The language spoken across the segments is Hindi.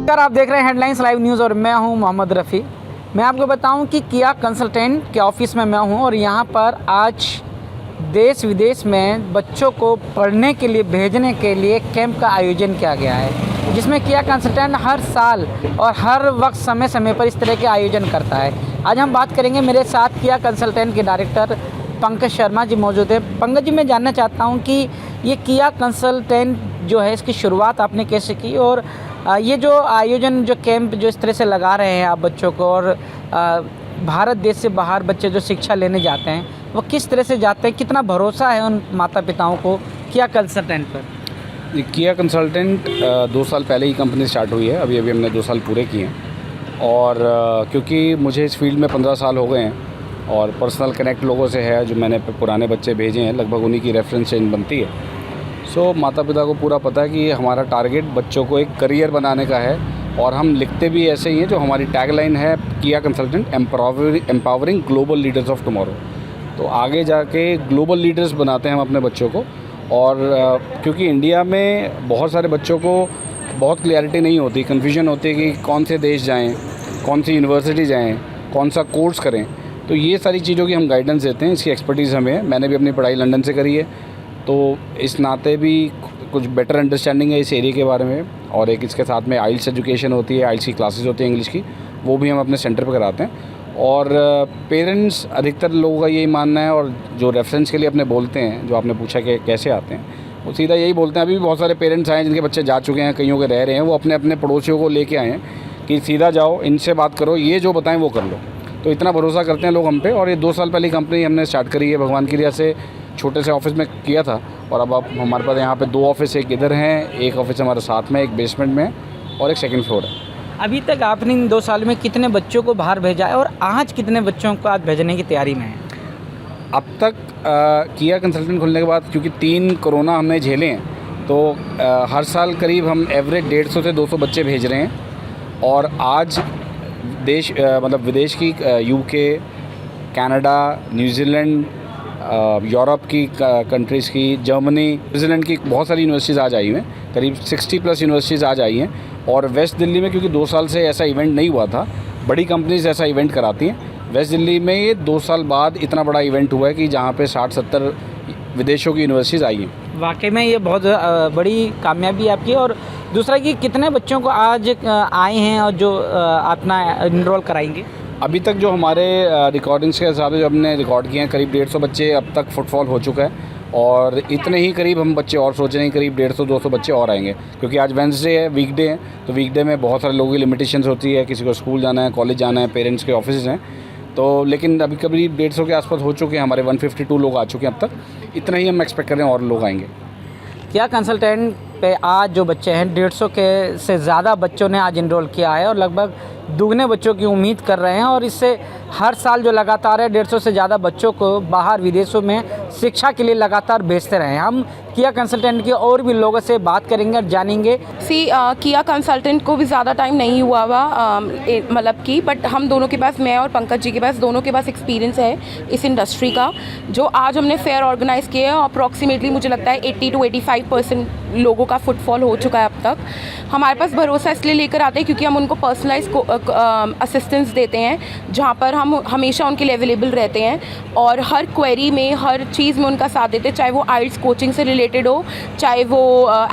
नमस्कार, आप देख रहे हैं हेडलाइंस लाइव न्यूज़ और मैं हूं मोहम्मद रफ़ी। मैं आपको बताऊं कि किया कंसल्टेंट के ऑफिस में मैं हूं और यहां पर आज देश विदेश में बच्चों को पढ़ने के लिए भेजने के लिए कैंप का आयोजन किया गया है, जिसमें किया कंसल्टेंट हर साल और हर वक्त समय समय पर इस तरह के आयोजन करता है। आज हम बात करेंगे, मेरे साथ किया कंसल्टेंट के डायरेक्टर पंकज शर्मा जी मौजूद है। पंकज जी, मैं जानना चाहता हूँ कि ये किया कंसल्टेंट जो है, इसकी शुरुआत आपने कैसे की और ये जो आयोजन, जो कैंप जो इस तरह से लगा रहे हैं आप बच्चों को, और भारत देश से बाहर बच्चे जो शिक्षा लेने जाते हैं वो किस तरह से जाते हैं, कितना भरोसा है उन माता पिताओं को किया कंसल्टेंट पर? किया कंसल्टेंट 2 साल पहले ही कंपनी स्टार्ट हुई है। अभी हमने 2 साल पूरे किए हैं और क्योंकि मुझे इस फील्ड में 15 साल हो गए हैं और पर्सनल कनेक्ट लोगों से है, जो मैंने पुराने बच्चे भेजे हैं, लगभग उन्हीं की रेफरेंस चेन बनती है। सो माता पिता को पूरा पता है कि हमारा टारगेट बच्चों को एक करियर बनाने का है और हम लिखते भी ऐसे ही हैं। जो हमारी टैगलाइन है किया consultant empowering global leaders of tomorrow. तो आगे जाके ग्लोबल लीडर्स बनाते हैं हम अपने बच्चों को। और क्योंकि इंडिया में बहुत सारे बच्चों को बहुत क्लियरिटी नहीं होती, कन्फ्यूजन होती है कि कौन से देश जाएँ, कौन सी यूनिवर्सिटी जाएँ, कौन सा कोर्स करें। तो ये सारी चीज़ों की हम गाइडेंस देते हैं, इसकी एक्सपर्टीज़ हमें है। मैंने भी अपनी पढ़ाई लंदन से करी है, तो इस नाते भी कुछ बेटर अंडरस्टैंडिंग है इस एरिया के बारे में। और एक इसके साथ में आइल्स एजुकेशन होती है, आइल्स की क्लासेस होती है इंग्लिश की, वो भी हम अपने सेंटर पर कराते हैं। और पेरेंट्स, अधिकतर लोगों का यही मानना है, और जो रेफरेंस के लिए अपने बोलते हैं, जो आपने पूछा कि कैसे आते हैं, वो सीधा यही बोलते हैं। अभी भी बहुत सारे पेरेंट्स आए हैं जिनके बच्चे जा चुके हैं, कईयों के रह रहे हैं, वो अपने अपने पड़ोसियों को लेके आए हैं कि सीधा जाओ, इनसे बात करो, ये जो बताएं वो कर लो। तो इतना भरोसा करते हैं लोग हम पे। और ये 2 साल पहले कंपनी हमने स्टार्ट करी है, भगवान की दया से छोटे से ऑफिस में किया था। और अब हमारे पास यहाँ पे 2 ऑफिस, एक इधर हैं, एक ऑफिस हमारे साथ में, एक बेसमेंट में और एक सेकंड फ्लोर है। अभी तक आपने इन 2 साल में कितने बच्चों को बाहर भेजा है और आज कितने बच्चों को आज भेजने की तैयारी में है? अब तक किया कंसल्टेंट खुलने के बाद, क्योंकि 3 कोरोना हमने झेले हैं, तो हर साल करीब हम एवरेज 150 से 200 बच्चे भेज रहे हैं। और आज देश मतलब विदेश की यूके, कनाडा, न्यूजीलैंड, यूरोप की कंट्रीज़ की, जर्मनी, न्यूजीलैंड की बहुत सारी यूनिवर्सिटीज़ आज आई हैं। करीब 60+ यूनिवर्सिटीज़ आज आई हैं। और वेस्ट दिल्ली में, क्योंकि 2 साल से ऐसा इवेंट नहीं हुआ था, बड़ी कंपनीज ऐसा इवेंट कराती हैं। वेस्ट दिल्ली में ये 2 साल बाद इतना बड़ा इवेंट हुआ है कि जहाँ पे 60-70 विदेशों की यूनिवर्सिटीज़ आई हैं। वाकई में ये बहुत बड़ी कामयाबी आपकी। और दूसरा कि कितने बच्चों को आज आए हैं और जो अपना इनरोल कराएंगे? अभी तक जो हमारे रिकॉर्डिंग्स के हिसाब से जो हमने रिकॉर्ड किए हैं, करीब 150 बच्चे अब तक फुटफॉल हो चुका है। और इतने ही करीब हम बच्चे और सोच रहे हैं, करीब 150-200 बच्चे और आएंगे। क्योंकि आज वेडनेसडे है, वीकडे है, तो वीकडे में बहुत सारे लोगों की लिमिटेशंस होती है, किसी को स्कूल जाना है, कॉलेज जाना है, पेरेंट्स के ऑफिस हैं। तो लेकिन अभी करीब 150 के आसपास हो चुके हैं, हमारे 152 लोग आ चुके हैं अब तक। इतना ही हम एक्सपेक्ट कर रहे हैं, और लोग आएंगे। किया कंसल्टेंट पे आज जो बच्चे हैं, 150 के से ज़्यादा बच्चों ने आज इनरोल किया है और लगभग दुगने बच्चों की उम्मीद कर रहे हैं। और इससे हर साल जो लगातार है 150 से ज़्यादा बच्चों को बाहर विदेशों में शिक्षा के लिए लगातार भेजते रहे हैं। हम किया कंसल्टेंट के और भी लोगों से बात करेंगे और जानेंगे। किया कंसल्टेंट को भी ज़्यादा टाइम नहीं हुआ मतलब कि, बट हम दोनों के पास, मैं और पंकज जी के पास, दोनों के पास एक्सपीरियंस है इस इंडस्ट्री का। जो आज हमने फेयर ऑर्गेनाइज़ किया है, अप्रॉक्सीमेटली मुझे लगता है 80 to 85% लोगों का फुटफॉल हो चुका है अब तक। हमारे पास भरोसा इसलिए लेकर आते हैं क्योंकि हम उनको पर्सनलाइज असिस्टेंस देते हैं, जहाँ पर हम हमेशा उनके लिए अवेलेबल रहते हैं और हर क्वेरी में, हर चीज़ में उनका साथ देते हैं। चाहे वो आइल्स कोचिंग से रिलेटेड हो, चाहे वो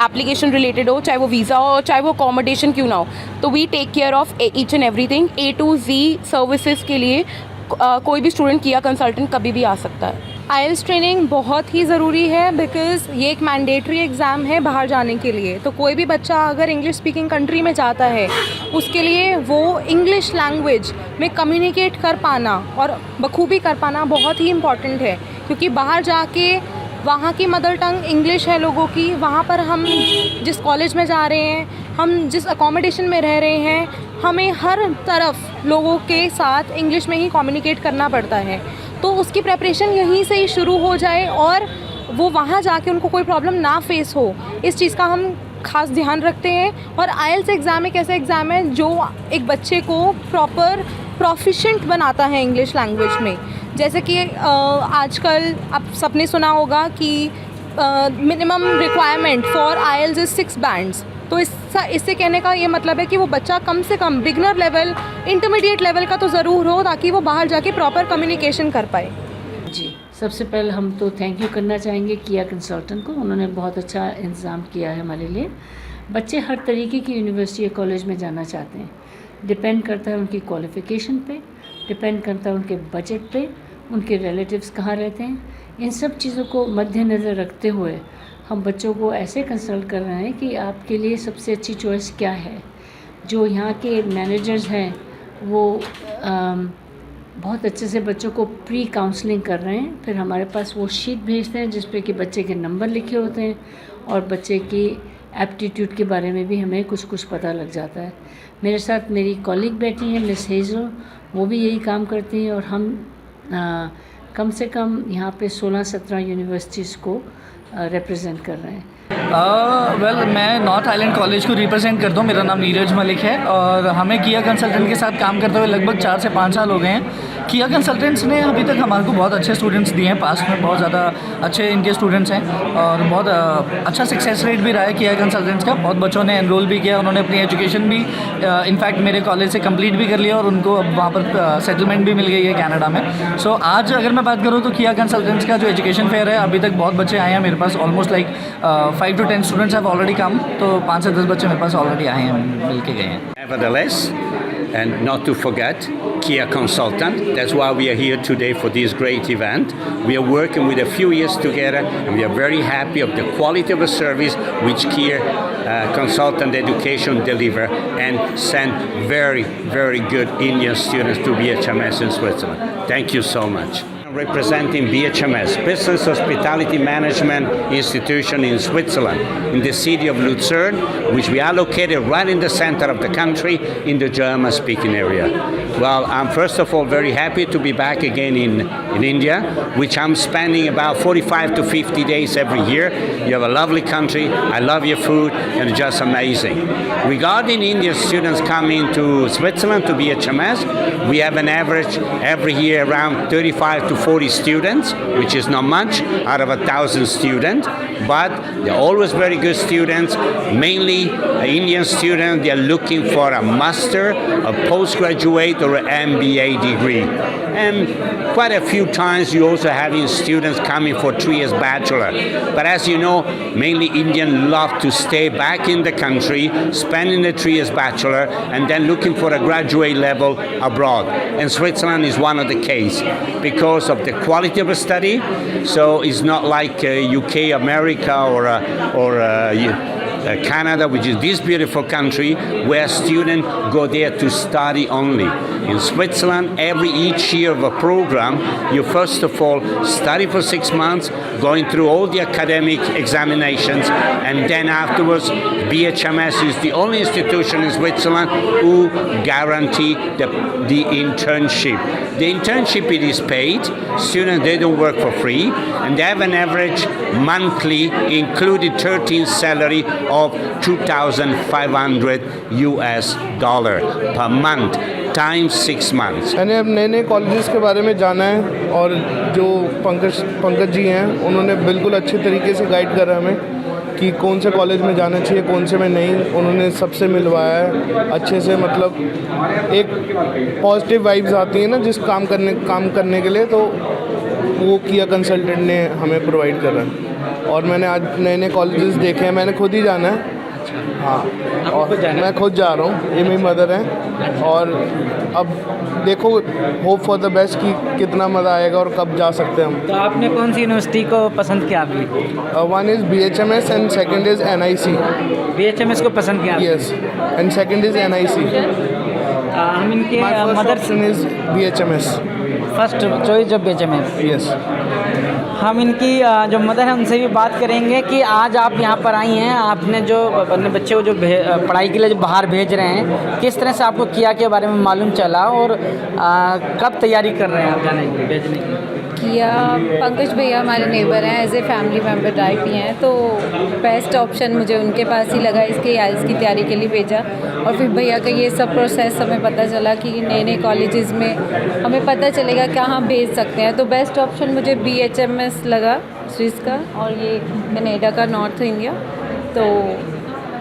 एप्लीकेशन रिलेटेड हो, चाहे वो वीज़ा हो, चाहे वो अकोमोडेशन क्यों ना हो। तो we take care of each and everything. A to Z services के लिए कोई भी स्टूडेंट किया कंसल्टेंट कभी भी आ सकता है। आइल्स ट्रेनिंग बहुत ही ज़रूरी है, बिकॉज़ ये एक मैंडेटरी एग्ज़ाम है बाहर जाने के लिए। तो कोई भी बच्चा अगर इंग्लिश स्पीकिंग कंट्री में जाता है, उसके लिए वो इंग्लिश लैंग्वेज में कम्युनिकेट कर पाना और बखूबी कर पाना बहुत ही इम्पॉर्टेंट है। क्योंकि बाहर जाके वहाँ की मदर टंग इंग्लिश है लोगों की, वहाँ पर हम जिस कॉलेज में जा रहे हैं, हम जिस अकोमोडेशन में रह रहे हैं, हमें हर तरफ लोगों के साथ इंग्लिश में ही कम्युनिकेट करना पड़ता है। तो उसकी प्रेपरेशन यहीं से ही शुरू हो जाए और वो वहाँ जाके उनको कोई प्रॉब्लम ना फेस हो, इस चीज़ का हम खास ध्यान रखते हैं। और आइल्स एग्ज़ाम एक ऐसा एग्ज़ाम है जो एक बच्चे को प्रॉपर प्रोफिशिएंट बनाता है इंग्लिश लैंग्वेज में। जैसे कि आजकल आप सबने सुना होगा कि minimum requirement for aisles is 6 bands. तो इससे कहने का ये मतलब है कि वो बच्चा कम से कम बिगनर लेवल, इंटरमीडिएट लेवल का तो ज़रूर हो, ताकि वो बाहर जाके प्रॉपर कम्युनिकेशन कर पाए। जी, सबसे पहले हम तो थैंक यू करना चाहेंगे किया कंसल्टेंट को। उन्होंने बहुत अच्छा इंतज़ाम किया है हमारे लिए। बच्चे हर तरीके की यूनिवर्सिटी या कॉलेज में जाना चाहते हैं। डिपेंड करता है उनकी क्वालिफ़िकेशन पे, डिपेंड करता है उनके बजट पे, उनके रिलेटिव्स कहाँ रहते हैं। इन सब चीज़ों को मद्देनज़र रखते हुए हम बच्चों को ऐसे कंसल्ट कर रहे हैं कि आपके लिए सबसे अच्छी चॉइस क्या है। जो यहाँ के मैनेजर्स हैं वो बहुत अच्छे से बच्चों को प्री काउंसलिंग कर रहे हैं। फिर हमारे पास वो शीट भेजते हैं जिस पे कि बच्चे के नंबर लिखे होते हैं और बच्चे की एप्टीट्यूड के बारे में भी हमें कुछ कुछ पता लग जाता है। मेरे साथ मेरी कॉलीग बैठी हैं मिस हेज़ल, वो भी यही काम करती हैं और हम कम से कम यहाँ पे 16-17 यूनिवर्सिटीज़ को रिप्रेजेंट कर रहे हैं। वेल मैं नॉर्थ आइलैंड कॉलेज को रिप्रेजेंट करता हूँ। मेरा नाम नीरज मलिक है और हमें किया कंसल्टेंट के साथ काम करते हुए लगभग 4 से 5 साल हो गए हैं। किया कंसल्टेंट्स ने अभी तक हमारे को बहुत अच्छे स्टूडेंट्स दिए हैं, पास में बहुत ज़्यादा अच्छे इनके स्टूडेंट्स हैं और बहुत अच्छा सक्सेस रेट भी रहा है किया कंसल्टेंट्स का। बहुत बच्चों ने एनरोल भी किया, उन्होंने अपनी एजुकेशन भी इनफैक्ट मेरे कॉलेज से कंप्लीट भी कर लिया और उनको अब वहाँ पर सेटलमेंट भी मिल गई है कनाडा में। सो आज अगर मैं बात करूँ तो किया कंसल्टेंट्स का जो एजुकेशन फेयर है, अभी तक बहुत बच्चे आए हैं मेरे पास। Almost like 5 to 10 students have already come, तो 5 से 10 बच्चे मेरे पास ऑलरेडी आए हैं, मिल के गए हैं। Nevertheless, and not to forget, Kia Consultant. That's why we are here today for this great event. We are working with a few years together, and we are very happy of the quality of the service which Kia Consultant Education deliver and send very, very good Indian students to BHMS in Switzerland. Thank you so much. Representing BHMS, Business Hospitality Management Institution in Switzerland, in the city of Lucerne, which we are located right in the center of the country in the German-speaking area. Well, I'm first of all very happy to be back again in India, which I'm spending about 45 to 50 days every year. You have a lovely country, I love your food, and it's just amazing. Regarding Indian students coming to Switzerland to BHMS, we have an average every year around 35 to 40 students, which is not much out of 1,000 students, but they're always very good students, mainly Indian students. They're looking for a master, a postgraduate or an MBA degree. And quite a few times you also having students coming for 3 years bachelor. But as you know, mainly Indians love to stay back in the country, spending the 3 years bachelor, and then looking for a graduate level abroad. And Switzerland is one of the case because of the quality of the study. So it's not like UK, America, or Canada, which is this beautiful country where students go there to study only. In Switzerland, each year of a program, you first of all study for 6 months, going through all the academic examinations, and then afterwards, BHMS is the only institution in Switzerland who guarantee the internship. The internship, it is paid. Students, they don't work for free, and they have an average monthly included 13th salary of $2,500 per month times 6 months. मैंने अब नए कॉलेजेस के बारे में जाना है और जो पंकज जी हैं उन्होंने बिल्कुल अच्छे तरीके से गाइड करा हमें कि कौन से कॉलेज में जाना चाहिए, कौन से में नहीं। उन्होंने सबसे मिलवाया है अच्छे से, मतलब एक पॉजिटिव वाइब्स आती है ना जिस काम करने के लिए, तो वो किया कंसल्टेंट ने हमें प्रोवाइड करा है। और मैंने आज नए कॉलेजेस देखे हैं, मैंने खुद ही जाना है। हाँ, और मैं खुद जा रहा हूँ, ये मेरी मदर है। और अब देखो, होप फॉर द बेस्ट कि कितना मज़ा आएगा और कब जा सकते हैं हम। तो आपने कौन सी यूनिवर्सिटी को पसंद किया अभी? One is BHMS and second is NIC। BHMS को पसंद किया? Yes, and second is NIC। हम इनके mother is BHMS। First choice जो BHMS। यस। हम इनकी जो मदर हैं उनसे भी बात करेंगे कि आज आप यहाँ पर आई हैं, आपने जो अपने बच्चे को जो पढ़ाई के लिए जो बाहर भेज रहे हैं, किस तरह से आपको किया के बारे में मालूम चला और कब तैयारी कर रहे हैं आप जाने की, भेजने की? किया पंकज भैया हमारे नेबर हैं, as a family member type ही हैं, तो बेस्ट ऑप्शन मुझे उनके पास ही लगा। इसकी तैयारी के लिए भेजा और फिर भैया का ये सब प्रोसेस हमें पता चला कि नए कॉलेजेस में हमें पता चलेगा कहाँ भेज सकते हैं, तो बेस्ट ऑप्शन मुझे BHMS लगा स्विस का, और ये कनाडा का नॉर्थ इंडिया। तो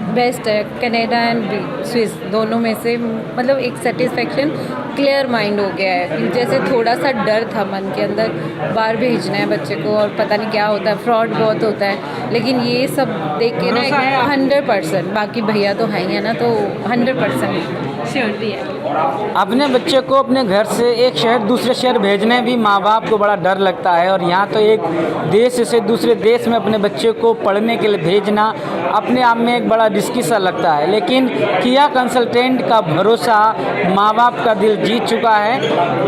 बेस्ट है। कनाडा एंड स्विस दोनों में से मतलब एक सेटिस्फेक्शन, क्लियर माइंड हो गया है। जैसे थोड़ा सा डर था मन के अंदर, बाहर भेजना है बच्चे को और पता नहीं क्या होता है, फ्रॉड बहुत होता है, लेकिन ये सब देख के ना 100%, बाकी भैया तो हैं ही है ना, तो 100% श्योरिटी है। अपने बच्चे को अपने घर से एक शहर दूसरे शहर भेजने भी माँ बाप को बड़ा डर लगता है, और यहाँ तो एक देश से दूसरे देश में अपने बच्चे को पढ़ने के लिए भेजना अपने आप में एक बड़ा रिस्की सा लगता है। लेकिन किया कंसल्टेंट का भरोसा माँ बाप का दिल जीत चुका है।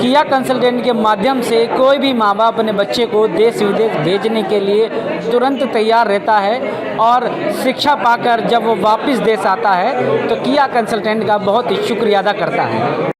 किया कंसल्टेंट के माध्यम से कोई भी माँ बाप अपने बच्चे को देश विदेश भेजने के लिए तुरंत तैयार रहता है, और शिक्षा पाकर जब वो वापस देश आता है तो किया कंसल्टेंट का बहुत ही शुक्रिया अदा करता है।